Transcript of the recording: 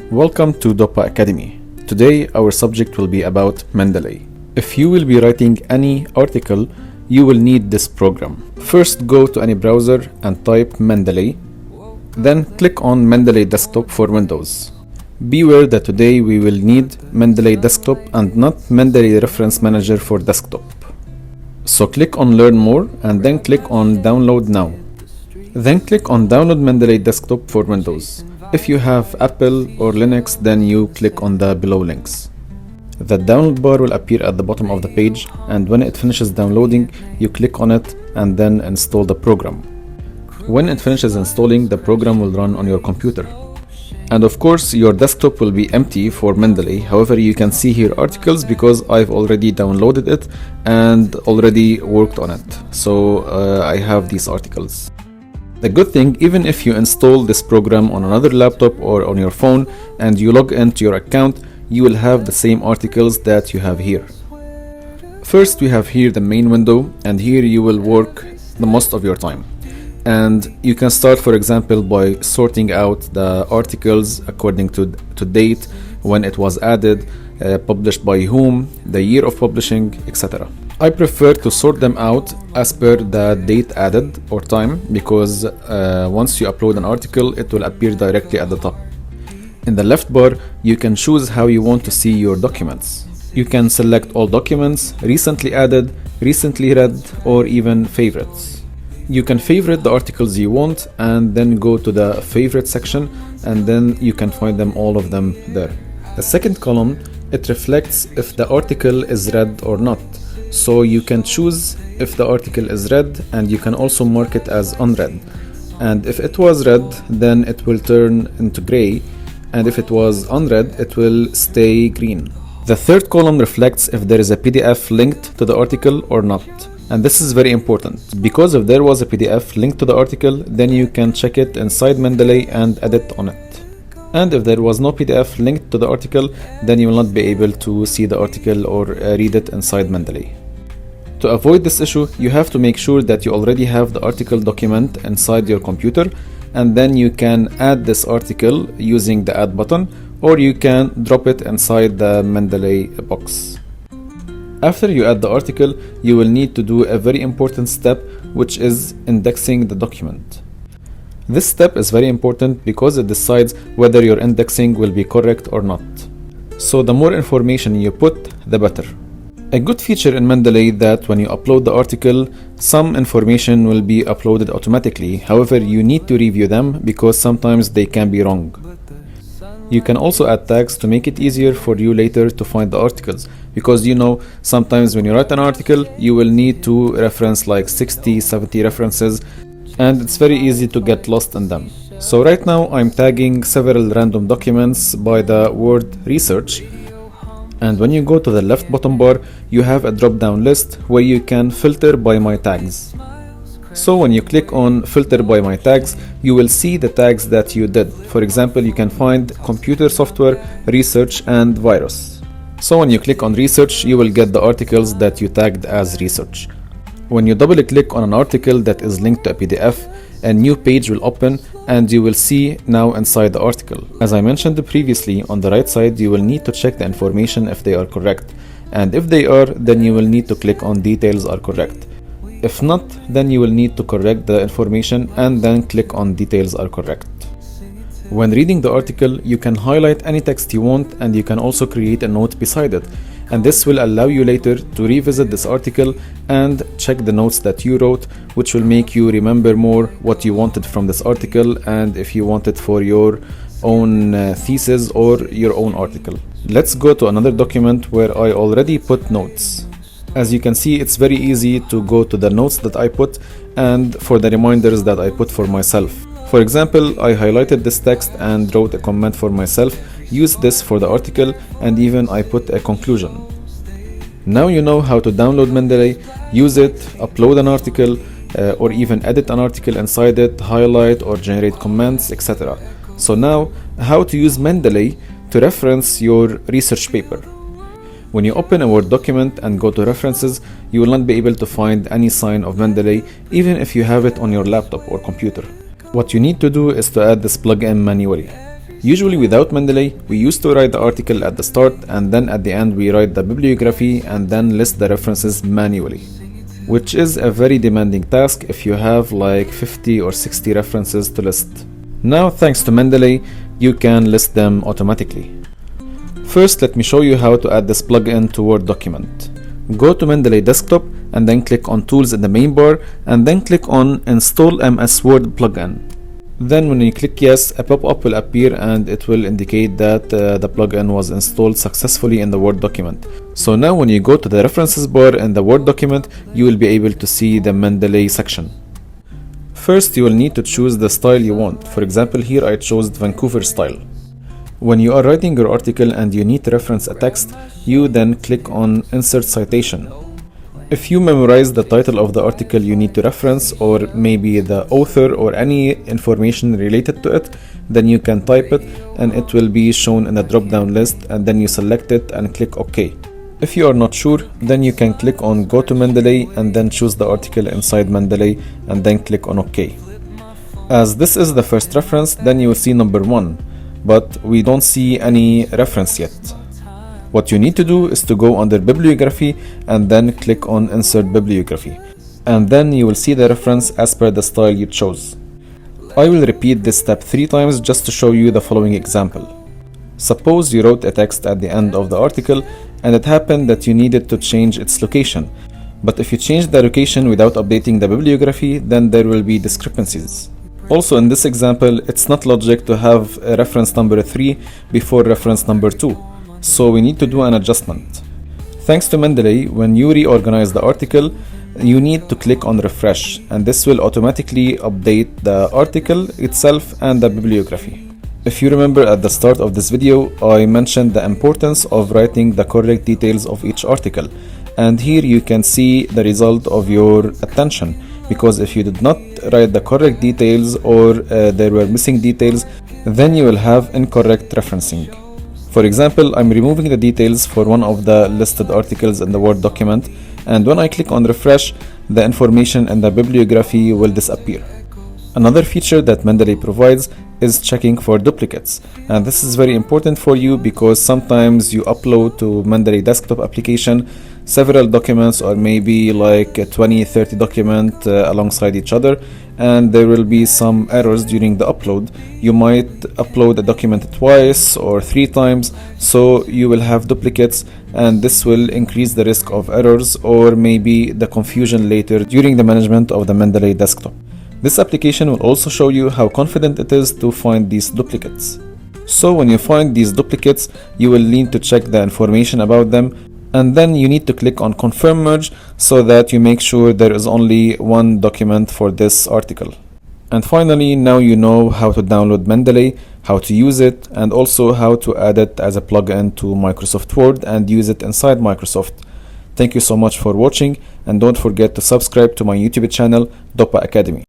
Welcome to Dopa Academy. Today our subject will be about Mendeley. If you will be writing any article, you will need this program. First, go to any browser and type Mendeley. Then click on Mendeley Desktop for Windows. Beware that today we will need Mendeley Desktop and not Mendeley Reference Manager for desktop. So click on Learn More and then click on Download Now. Then click on Download Mendeley Desktop for Windows. If you have Apple or Linux, then you click on the below links. The download bar will appear at the bottom of the page, and when it finishes downloading, you click on it and then install the program. When it finishes installing, the program will run on your computer. And of course, your desktop will be empty for Mendeley. However, you can see here articles because I've already downloaded it and already worked on it. So I have these articles. The good thing, even if you install this program on another laptop or on your phone and you log into your account, you will have the same articles that you have here. First, we have here the main window, and here you will work the most of your time. And you can start, for example, by sorting out the articles according to date, when it was added, published by whom, the year of publishing, etc. I prefer to sort them out as per the date added or time, because once you upload an article, it will appear directly at the top. In the left bar, you can choose how you want to see your documents. You can select all documents, recently added, recently read, or even favorites. You can favorite the articles you want and then go to the favorite section, and then you can find them, all of them there. The second column, it reflects if the article is read or not. So you can choose if the article is read, and you can also mark it as unread. And if it was read, then it will turn into gray, and if it was unread, it will stay green. The third column reflects if there is a PDF linked to the article or not. And this is very important, because if there was a PDF linked to the article, then you can check it inside Mendeley and edit on it. And if there was no PDF linked to the article, then you will not be able to see the article or read it inside Mendeley. To avoid this issue, you have to make sure that you already have the article document inside your computer, and then you can add this article using the add button, or you can drop it inside the Mendeley box. After you add the article, you will need to do a very important step, which is indexing the document. This step is very important because it decides whether your indexing will be correct or not. So the more information you put, the better. A good feature in Mendeley that when you upload the article, some information will be uploaded automatically. However, you need to review them because sometimes they can be wrong. You can also add tags to make it easier for you later to find the articles, because sometimes when you write an article, you will need to reference like 60, 70 references, and it's very easy to get lost in them. So right now I'm tagging several random documents by the word research, and when you go to the left bottom bar, you have a drop-down list where you can filter by my tags. So when you click on filter by my tags, you will see the tags that you did. For example, you can find computer software, research, and virus. So when you click on research, you will get the articles that you tagged as research. When you double click on an article that is linked to a PDF, a new page will open and you will see now inside the article. As I mentioned previously, on the right side you will need to check the information if they are correct. And if they are, then you will need to click on details are correct. If not, then you will need to correct the information and then click on details are correct. When reading the article, you can highlight any text you want, and you can also create a note beside it. And this will allow you later to revisit this article and check the notes that you wrote, which will make you remember more what you wanted from this article and if you want it for your own thesis or your own article. Let's go to another document where I already put notes. As you can see, it's very easy to go to the notes that I put and for the reminders that I put for myself. For example, I highlighted this text and wrote a comment for myself, used this for the article, and even I put a conclusion. Now you know how to download Mendeley, use it, upload an article, or even edit an article inside it, highlight or generate comments, etc. So now, how to use Mendeley to reference your research paper. When you open a Word document and go to references, you will not be able to find any sign of Mendeley, even if you have it on your laptop or computer. What you need to do is to add this plugin manually. Usually without Mendeley, we used to write the article at the start and then at the end we write the bibliography and then list the references manually, which is a very demanding task if you have like 50 or 60 references to list. Now, thanks to Mendeley, you can list them automatically. First, let me show you how to add this plugin to Word document. Go to Mendeley Desktop and then click on Tools in the main bar and then click on Install MS Word plugin. Then when you click yes, a pop-up will appear and it will indicate that the plugin was installed successfully in the Word document. So now when you go to the references bar in the Word document, you will be able to see the Mendeley section. First, you will need to choose the style you want. For example, here I chose Vancouver style. When you are writing your article and you need to reference a text, you then click on Insert Citation. If you memorize the title of the article you need to reference, or maybe the author or any information related to it, then you can type it and it will be shown in the drop-down list, and then you select it and click OK. If you are not sure, then you can click on Go to Mendeley and then choose the article inside Mendeley and then click on OK. As this is the first reference, then you will see number 1, but we don't see any reference yet. What you need to do is to go under Bibliography and then click on Insert Bibliography, and then you will see the reference as per the style you chose. I will repeat this step 3 times just to show you the following example. Suppose you wrote a text at the end of the article and it happened that you needed to change its location. But if you change the location without updating the bibliography, then there will be discrepancies. Also in this example, it's not logic to have a reference number 3 before reference number 2. So we need to do an adjustment. Thanks to Mendeley, when you reorganize the article, you need to click on refresh, and this will automatically update the article itself and the bibliography. If you remember at the start of this video, I mentioned the importance of writing the correct details of each article, and here you can see the result of your attention, because if you did not write the correct details or there were missing details, then you will have incorrect referencing. For example, I'm removing the details for one of the listed articles in the Word document, and when I click on refresh, the information in the bibliography will disappear. Another feature that Mendeley provides is checking for duplicates, and this is very important for you because sometimes you upload to Mendeley desktop application several documents, or maybe like 20-30 documents alongside each other, and there will be some errors during the upload. You might upload a document twice or 3 times, so you will have duplicates, and this will increase the risk of errors or maybe the confusion later during the management of the Mendeley desktop. This application will also show you how confident it is to find these duplicates. So when you find these duplicates, you will need to check the information about them, and then you need to click on Confirm Merge so that you make sure there is only one document for this article. And finally, now you know how to download Mendeley, how to use it, and also how to add it as a plugin to Microsoft Word and use it inside Microsoft. Thank you so much for watching, and don't forget to subscribe to my YouTube channel, Dopa Academy.